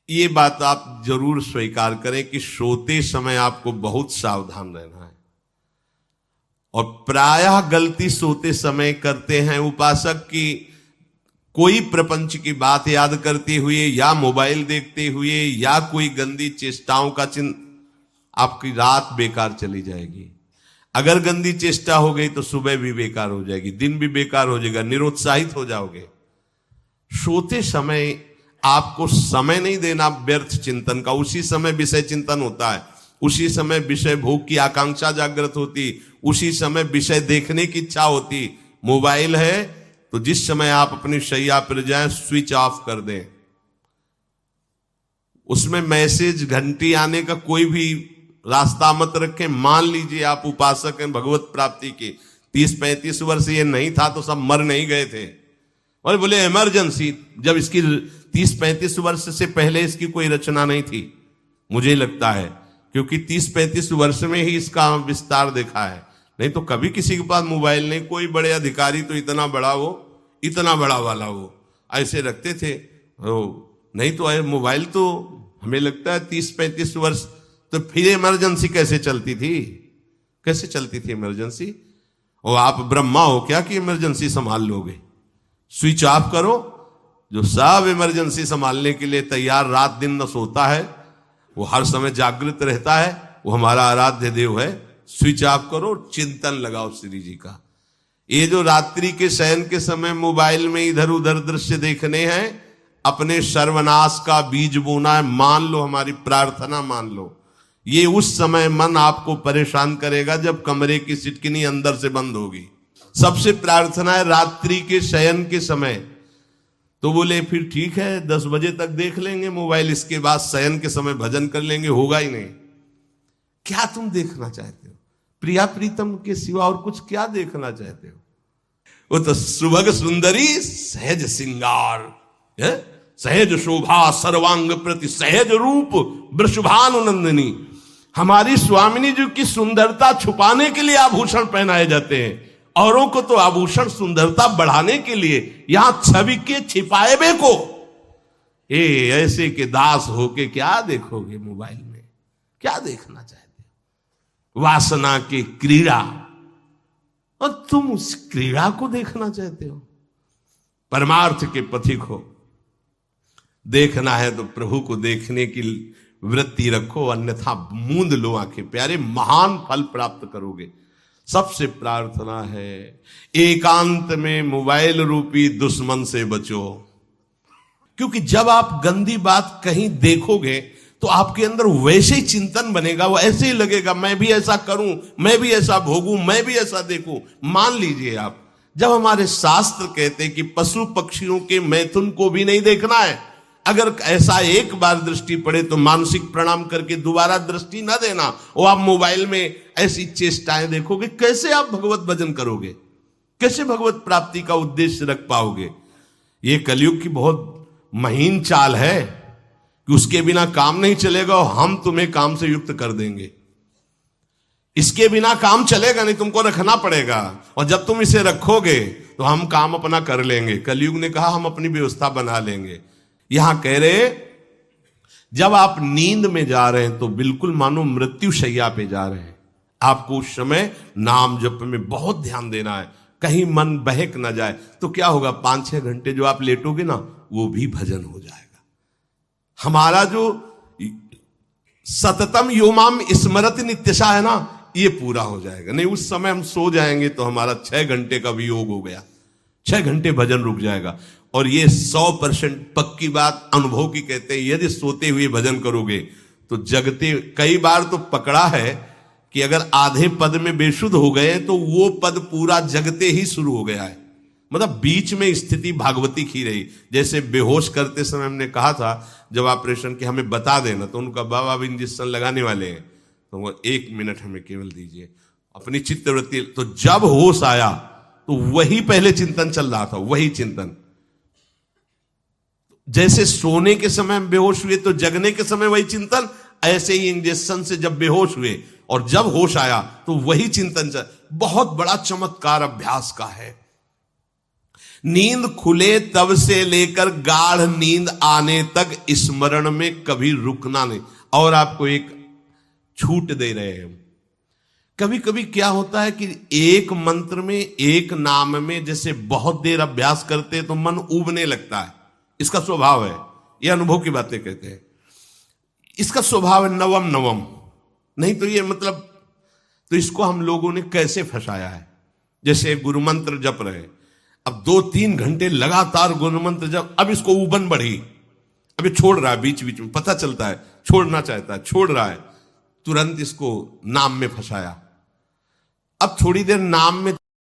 ये बात आप जरूर स्वीकार करें कि सोते समय आपको बहुत सावधान रहना है। और प्रायः गलती सोते समय करते हैं उपासक की, कोई प्रपंच की बात याद करते हुए या मोबाइल देखते हुए या कोई गंदी चेष्टाओं का चिन्ह, आपकी रात बेकार चली जाएगी। अगर गंदी चेष्टा हो गई तो सुबह भी बेकार हो जाएगी, दिन भी बेकार हो जाएगा, निरुत्साहित हो जाओगे। सोते समय आपको समय नहीं देना व्यर्थ चिंतन का। उसी समय विषय चिंतन होता है, उसी समय विषय भोग की आकांक्षा जागृत होती, उसी समय विषय देखने की इच्छा होती। मोबाइल है तो जिस समय आप अपनी शैया पर जाएं स्विच ऑफ कर दें। उसमें मैसेज घंटी आने का कोई भी रास्ता मत रखें। मान लीजिए आप उपासक हैं भगवत प्राप्ति के, 30-35 वर्ष ये नहीं था तो सब मर नहीं गए थे। और बोले इमरजेंसी, जब इसकी 30-35 वर्ष से पहले इसकी कोई रचना नहीं थी, मुझे लगता है, क्योंकि 30-35 वर्ष में ही इसका विस्तार देखा है। नहीं तो कभी किसी के पास मोबाइल नहीं। कोई बड़े अधिकारी तो इतना बड़ा वो, इतना बड़ा वाला वो ऐसे रखते थे। नहीं तो मोबाइल तो हमें लगता है 30-35 वर्ष। तो फिर इमरजेंसी कैसे चलती थी? कैसे चलती थी इमरजेंसी? और आप ब्रह्मा हो क्या कि इमरजेंसी संभाल लोगे? स्विच ऑफ करो। जो सब इमरजेंसी संभालने के लिए तैयार, रात दिन न सोता है, वो हर समय जागृत रहता है, वो हमारा आराध्य देव है। स्विच ऑफ करो, चिंतन लगाओ श्री जी का। ये जो रात्रि के शयन के समय मोबाइल में इधर उधर दृश्य देखने हैं, अपने सर्वनाश का बीज बोना है। मान लो, हमारी प्रार्थना मान लो, ये उस समय मन आपको परेशान करेगा जब कमरे की सिटकिनी अंदर से बंद होगी। सबसे प्रार्थना है रात्रि के शयन के समय। तो बोले फिर ठीक है 10 बजे तक देख लेंगे मोबाइल, इसके बाद शयन के समय भजन कर लेंगे। होगा ही नहीं। क्या तुम देखना चाहते हो? प्रिया प्रीतम के सिवा और कुछ क्या देखना चाहते हो? वो तो सुभग सुंदरी सहज सिंगार, सहज शोभा सर्वांग प्रति सहज रूप वृषभानुनंदिनी। हमारी स्वामिनी जी की सुंदरता छुपाने के लिए आभूषण पहनाए जाते हैं, औरों को तो आभूषण सुंदरता बढ़ाने के लिए। यहां छवि के छिपाए बे को ऐसे के दास होके क्या देखोगे मोबाइल में? क्या देखना चाहते हो? वासना की क्रीड़ा, और तुम उस क्रीड़ा को देखना चाहते हो? परमार्थ के पथिक हो। देखना है तो प्रभु को देखने की वृत्ति रखो, अन्यथा मूंद लो आंखें। प्यारे, महान फल प्राप्त करोगे। सबसे प्रार्थना है एकांत में मोबाइल रूपी दुश्मन से बचो। क्योंकि जब आप गंदी बात कहीं देखोगे तो आपके अंदर वैसे ही चिंतन बनेगा, वो ऐसे ही लगेगा मैं भी ऐसा करूं, मैं भी ऐसा भोगूं, मैं भी ऐसा देखूं। मान लीजिए आप, जब हमारे शास्त्र कहते हैं कि पशु पक्षियों के मैथुन को भी नहीं देखना है, अगर ऐसा एक बार दृष्टि पड़े तो मानसिक प्रणाम करके दोबारा दृष्टि ना देना। और आप मोबाइल में ऐसी चेष्टाएं देखोगे, कैसे आप भगवत भजन करोगे? कैसे भगवत प्राप्ति का उद्देश्य रख पाओगे? ये कलयुग की बहुत महीन चाल है कि उसके बिना काम नहीं चलेगा और हम तुम्हें काम से युक्त कर देंगे। इसके बिना काम चलेगा नहीं, तुमको रखना पड़ेगा। और जब तुम इसे रखोगे तो हम काम अपना कर लेंगे। कलयुग ने कहा हम अपनी व्यवस्था बना लेंगे। यहां कह रहे जब आप नींद में जा रहे हैं तो बिल्कुल मानो मृत्यु शैया पे जा रहे हैं। आपको उस समय नाम जप में बहुत ध्यान देना है, कहीं मन बहक ना जाए। तो क्या होगा, 5-6 घंटे जो आप लेटोगे ना, वो भी भजन हो जाएगा। हमारा जो सततम योमाम स्मरति नित्यशा है ना, ये पूरा हो जाएगा। नहीं उस समय हम सो जाएंगे तो हमारा 6 घंटे का वियोग हो गया, 6 घंटे भजन रुक जाएगा। और ये 100% पक्की बात अनुभव की कहते हैं, यदि सोते हुए भजन करोगे तो जगते। कई बार तो पकड़ा है कि अगर आधे पद में बेशुद्ध हो गए तो वो पद पूरा जगते ही शुरू हो गया है। मतलब बीच में स्थिति भागवती की रही। जैसे बेहोश करते समय हमने कहा था जब ऑपरेशन के हमें बता देना, तो उनका बाबा अब इंजेक्शन लगाने वाले हैं तो वो 1 मिनट हमें केवल दीजिए, अपनी चित्तवृत्ति। तो जब होश आया तो वही पहले चिंतन चल रहा था, वही चिंतन। जैसे सोने के समय बेहोश हुए तो जगने के समय वही चिंतन, ऐसे ही इंजेक्शन से जब बेहोश हुए और जब होश आया तो वही चिंतन चल। बहुत बड़ा चमत्कार अभ्यास का है। नींद खुले तब से लेकर गाढ़ नींद आने तक स्मरण में कभी रुकना नहीं। और आपको एक छूट दे रहे हैं। कभी कभी क्या होता है कि एक मंत्र में, एक नाम में जैसे बहुत देर अभ्यास करते हैं तो मन उबने लगता है। इसका स्वभाव है, ये अनुभव की बातें कहते हैं। इसका स्वभाव है नवम नवम, नहीं तो ये मतलब, तो इसको हम लोगों ने कैसे फंसाया है। जैसे गुरु मंत्र जप रहे, अब 2-3 घंटे लगातार गुरु मंत्र जप, अब इसको उबन बढ़ी, अब ये छोड़ रहा है, बीच बीच में पता चलता है छोड़ना चाहता है, छोड़ रहा है, तुरंत इसको नाम में फंसाया। अब थोड़ी देर नाम में